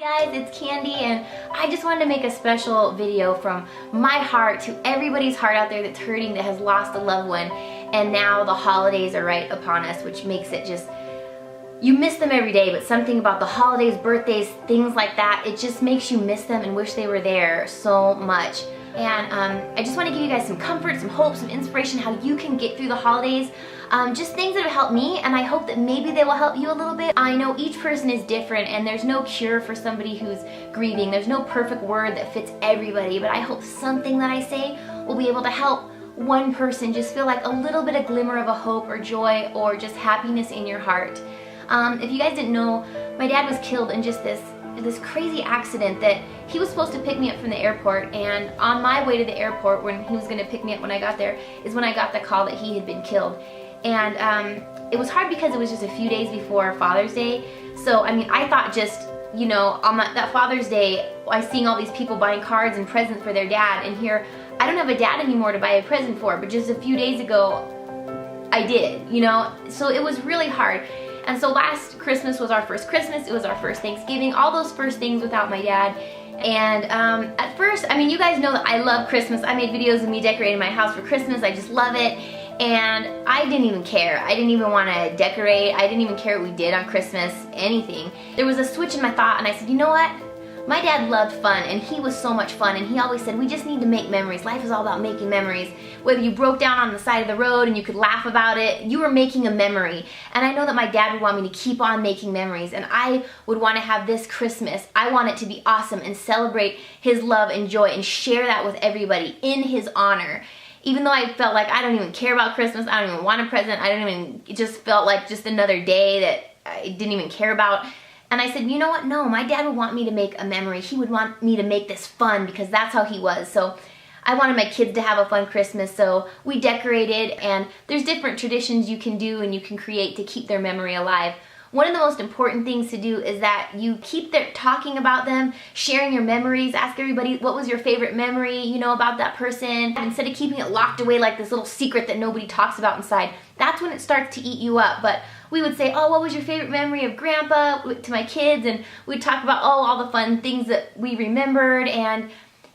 Hi guys, it's Kandee, and I just wanted to make a special video from my heart to everybody's heart out there that's hurting, that has lost a loved one, and now the holidays are right upon us, which makes it just, you miss them every day, but something about the holidays, birthdays, things like that, it just makes you miss them and wish they were there so much. And I just want to give you guys some comfort, some hope, some inspiration, how you can get through the holidays. Just things that have helped me, and I hope that maybe they will help you a little bit. I know each person is different, and there's no cure for somebody who's grieving. There's no perfect word that fits everybody, but I hope something that I say will be able to help one person just feel like a little bit of glimmer of a hope or joy or just happiness in your heart. If you guys didn't know, my dad was killed in just this crazy accident that he was supposed to pick me up from the airport, and on my way to the airport, when he was going to pick me up when I got there, is when I got the call that he had been killed. And it was hard because it was just a few days before Father's Day. So I mean, I thought just, you know, on that Father's Day, I seeing all these people buying cards and presents for their dad, and here I don't have a dad anymore to buy a present for, but just a few days ago I did, you know. So it was really hard. And so last Christmas was our first Christmas, it was our first Thanksgiving, all those first things without my dad. And at first, I mean, you guys know that I love Christmas. I made videos of me decorating my house for Christmas. I just love it. And I didn't even care. I didn't even want to decorate. I didn't even care what we did on Christmas, anything. There was a switch in my thought, and I said, you know what? My dad loved fun, and he was so much fun, and he always said, we just need to make memories. Life is all about making memories. Whether you broke down on the side of the road and you could laugh about it, you were making a memory. And I know that my dad would want me to keep on making memories, and I would want to have this Christmas, I want it to be awesome and celebrate his love and joy and share that with everybody in his honor. Even though I felt like I don't even care about Christmas, I don't even want a present, it just felt like just another day that I didn't even care about. And I said, you know what, no, my dad would want me to make a memory. He would want me to make this fun because that's how he was. So I wanted my kids to have a fun Christmas, so we decorated, and there's different traditions you can do and you can create to keep their memory alive. One of the most important things to do is that you keep talking about them, sharing your memories. Ask everybody, what was your favorite memory, you know, about that person? Instead of keeping it locked away like this little secret that nobody talks about inside, that's when it starts to eat you up. But we would say, oh, what was your favorite memory of Grandpa, to my kids? And we'd talk about, oh, all the fun things that we remembered, and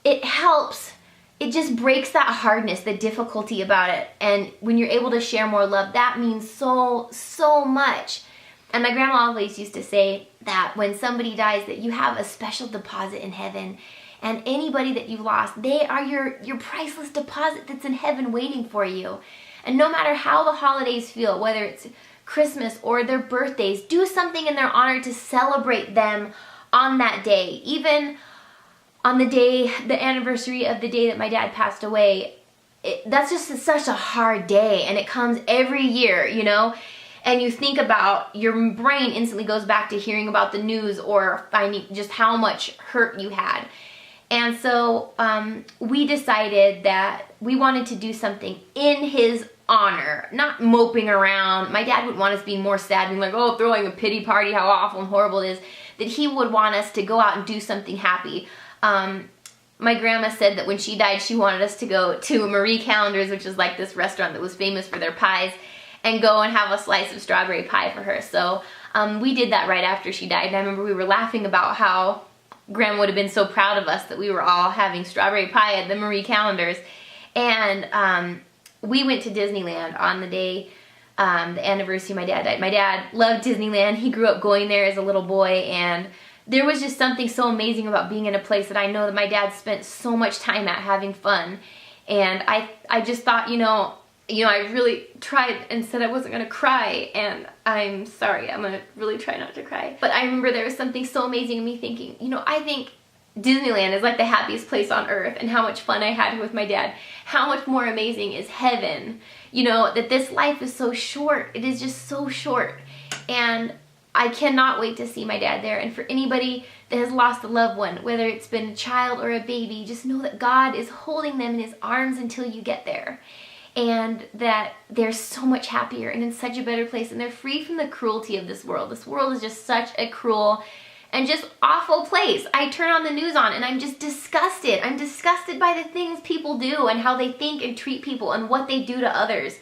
it helps. It just breaks that hardness, the difficulty about it. And when you're able to share more love, that means so, so much. And my grandma always used to say that when somebody dies, that you have a special deposit in heaven. And anybody that you've lost, they are your priceless deposit that's in heaven waiting for you. And no matter how the holidays feel, whether it's Christmas or their birthdays, do something in their honor to celebrate them on that day. Even on the day, the anniversary of the day that my dad passed away, that's just such a hard day, and it comes every year, you know? And you think about, your brain instantly goes back to hearing about the news or finding just how much hurt you had. And so we decided that we wanted to do something in his honor, not moping around. My dad would want us being more sad, being like, oh, throwing a pity party, how awful and horrible it is. That he would want us to go out and do something happy. My grandma said that when she died, she wanted us to go to Marie Callender's, which is like this restaurant that was famous for their pies, and go and have a slice of strawberry pie for her. So we did that right after she died. And I remember we were laughing about how Grandma would have been so proud of us that we were all having strawberry pie at the Marie Callender's. And we went to Disneyland on the day, the anniversary my dad died. My dad loved Disneyland. He grew up going there as a little boy, and there was just something so amazing about being in a place that I know that my dad spent so much time at, having fun. And I just thought, you know, I really tried and said I wasn't going to cry, and I'm sorry, I'm going to really try not to cry. But I remember there was something so amazing in me thinking, you know, I think Disneyland is like the happiest place on earth, and how much fun I had with my dad. How much more amazing is heaven? You know, that this life is so short. It is just so short. And I cannot wait to see my dad there. And for anybody that has lost a loved one, whether it's been a child or a baby, just know that God is holding them in his arms until you get there. And that they're so much happier and in such a better place, and they're free from the cruelty of this world. This world is just such a cruel and just awful place. I turn on the news on and I'm just disgusted. I'm disgusted by the things people do and how they think and treat people and what they do to others.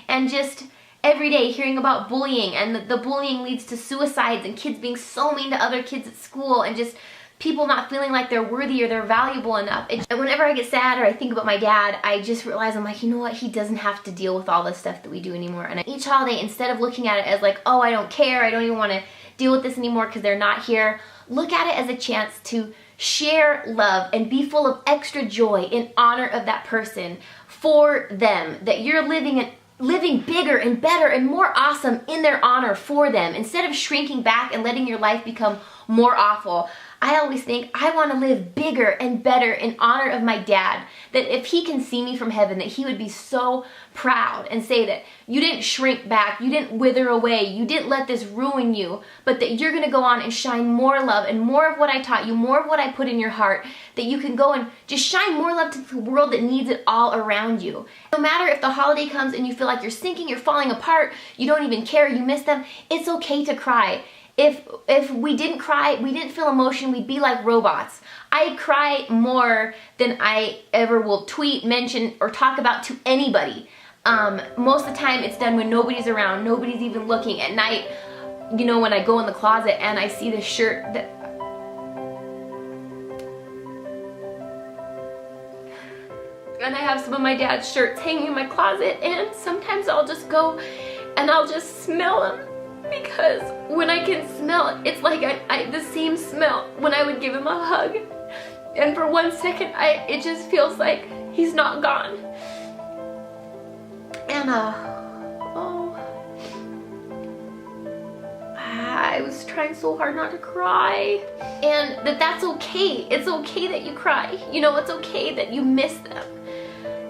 And just every day hearing about bullying, and the bullying leads to suicides and kids being so mean to other kids at school, and just people not feeling like they're worthy or they're valuable enough. And whenever I get sad or I think about my dad, I just realize, I'm like, you know what, he doesn't have to deal with all this stuff that we do anymore. And each holiday, instead of looking at it as like, oh, I don't care, I don't even want to deal with this anymore because they're not here, look at it as a chance to share love and be full of extra joy in honor of that person, for them, that you're living bigger and better and more awesome in their honor for them, instead of shrinking back and letting your life become more awful. I always think I want to live bigger and better in honor of my dad, that if he can see me from heaven, that he would be so proud and say that you didn't shrink back, you didn't wither away, you didn't let this ruin you, but that you're going to go on and shine more love and more of what I taught you, more of what I put in your heart, that you can go and just shine more love to the world that needs it all around you. No matter if the holiday comes and you feel like you're sinking, you're falling apart, you don't even care, you miss them, it's okay to cry. If we didn't cry, we didn't feel emotion, we'd be like robots. I cry more than I ever will tweet, mention, or talk about to anybody. Most of the time it's done when nobody's around, nobody's even looking. At night, you know, when I go in the closet and I see this shirt that... And I have some of my dad's shirts hanging in my closet, and sometimes I'll just go and I'll just smell them. Because when I can smell it, it's like the same smell when I would give him a hug. And for 1 second, it just feels like he's not gone. And I was trying so hard not to cry. And that's okay. It's okay that you cry. You know, it's okay that you miss them.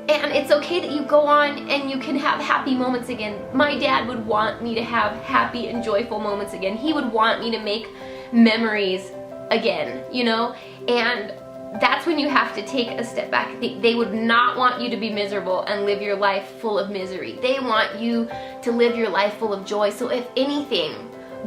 And it's okay that you go on and you can have happy moments again. My dad would want me to have happy and joyful moments again. He would want me to make memories again, you know? And that's when you have to take a step back. They would not want you to be miserable and live your life full of misery. They want you to live your life full of joy. So if anything,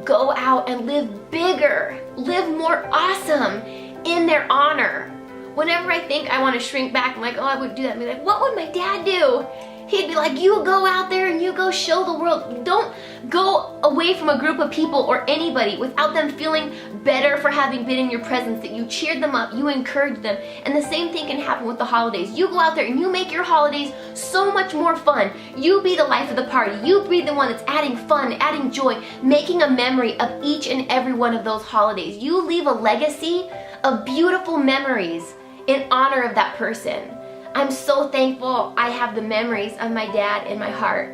go out and live bigger, live more awesome in their honor. Whenever I think I want to shrink back, I'm like, oh, I wouldn't do that. I'd be like, what would my dad do? He'd be like, you go out there and you go show the world. Don't go away from a group of people or anybody without them feeling better for having been in your presence, that you cheered them up, you encouraged them. And the same thing can happen with the holidays. You go out there and you make your holidays so much more fun. You be the life of the party. You be the one that's adding fun, adding joy, making a memory of each and every one of those holidays. You leave a legacy of beautiful memories in honor of that person. I'm so thankful I have the memories of my dad in my heart.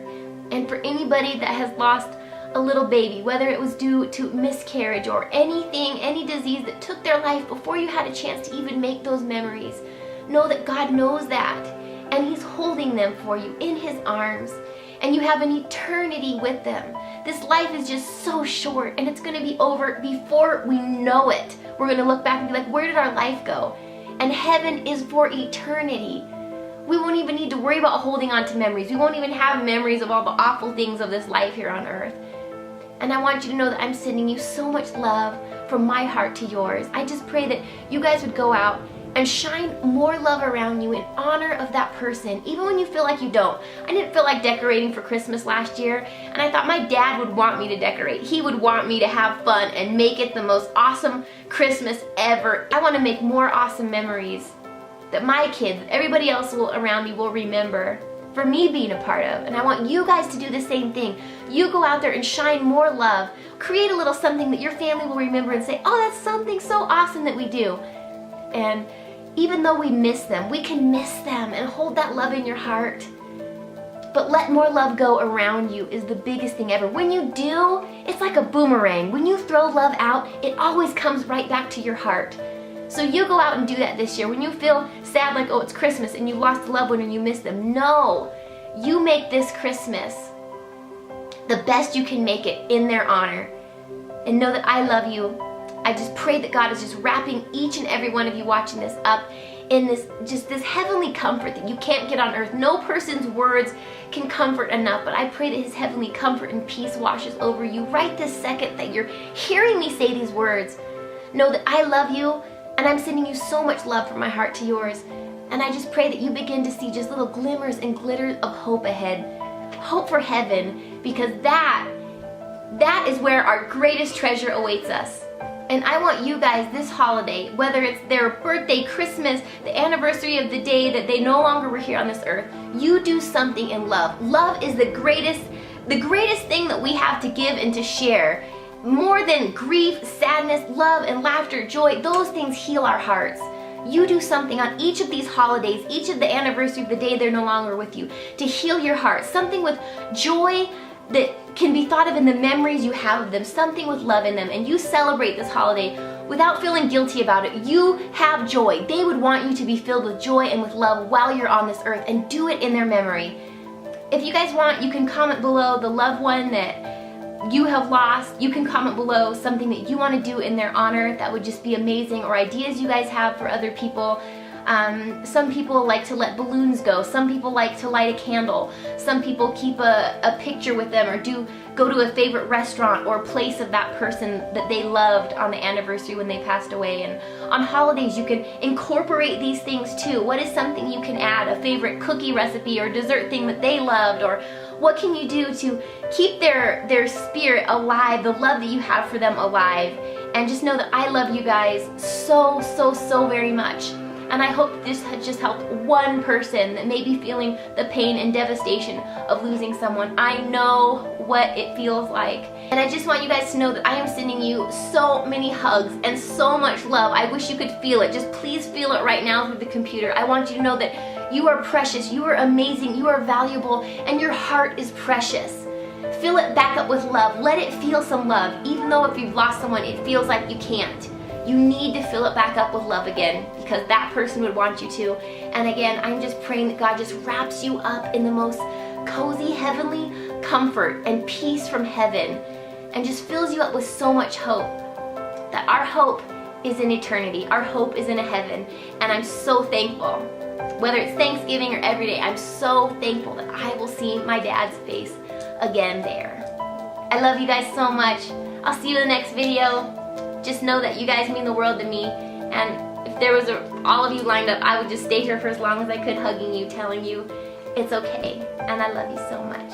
And for anybody that has lost a little baby, whether it was due to miscarriage or anything, any disease that took their life before you had a chance to even make those memories, know that God knows that, and He's holding them for you in His arms, and you have an eternity with them. This life is just so short, and it's going to be over before we know it. We're going to look back and be like, where did our life go? And heaven is for eternity. We won't even need to worry about holding on to memories. We won't even have memories of all the awful things of this life here on earth. And I want you to know that I'm sending you so much love from my heart to yours. I just pray that you guys would go out and shine more love around you in honor of that person, even when you feel like you don't. I didn't feel like decorating for Christmas last year, and I thought my dad would want me to decorate. He would want me to have fun and make it the most awesome Christmas ever. I want to make more awesome memories that my kids, everybody else around me will remember for me being a part of. And I want you guys to do the same thing. You go out there and shine more love. Create a little something that your family will remember and say, oh, that's something so awesome that we do. And even though we miss them, we can miss them and hold that love in your heart. But let more love go around you is the biggest thing ever. When you do, it's like a boomerang. When you throw love out, it always comes right back to your heart. So you go out and do that this year. When you feel sad, like, oh, it's Christmas and you lost a loved one and you miss them. No, you make this Christmas the best you can make it in their honor. And know that I love you. I just pray that God is just wrapping each and every one of you watching this up in this heavenly comfort that you can't get on earth. No person's words can comfort enough, but I pray that His heavenly comfort and peace washes over you right this second that you're hearing me say these words. Know that I love you, and I'm sending you so much love from my heart to yours. And I just pray that you begin to see just little glimmers and glitters of hope ahead. Hope for heaven, because that is where our greatest treasure awaits us. And I want you guys this holiday, whether it's their birthday, Christmas, the anniversary of the day that they no longer were here on this earth, you do something in love. Love is the greatest thing that we have to give and to share. More than grief, sadness, love, and laughter, joy, those things heal our hearts. You do something on each of these holidays, each of the anniversary of the day they're no longer with you, to heal your heart. Something with joy that can be thought of in the memories you have of them, something with love in them, and you celebrate this holiday without feeling guilty about it. You have joy. They would want you to be filled with joy and with love while you're on this earth, and do it in their memory. If you guys want, you can comment below the loved one that you have lost. You can comment below something that you want to do in their honor that would just be amazing, or ideas you guys have for other people. Some people like to let balloons go. Some people like to light a candle. Some people keep a picture with them, or go to a favorite restaurant or place of that person that they loved on the anniversary when they passed away. And on holidays, you can incorporate these things too. What is something you can add? A favorite cookie recipe or dessert thing that they loved? Or what can you do to keep their spirit alive, the love that you have for them alive? And just know that I love you guys so, so, so very much. And I hope this has just helped one person that may be feeling the pain and devastation of losing someone. I know what it feels like. And I just want you guys to know that I am sending you so many hugs and so much love. I wish you could feel it. Just please feel it right now through the computer. I want you to know that you are precious, you are amazing, you are valuable, and your heart is precious. Fill it back up with love. Let it feel some love. Even though if you've lost someone, it feels like you can't. You need to fill it back up with love again, because that person would want you to. And again, I'm just praying that God just wraps you up in the most cozy, heavenly comfort and peace from heaven, and just fills you up with so much hope. That our hope is in eternity. Our hope is in a heaven. And I'm so thankful. Whether it's Thanksgiving or every day, I'm so thankful that I will see my dad's face again there. I love you guys so much. I'll see you in the next video. Just know that you guys mean the world to me, and if there was all of you lined up, I would just stay here for as long as I could, hugging you, telling you it's okay, and I love you so much.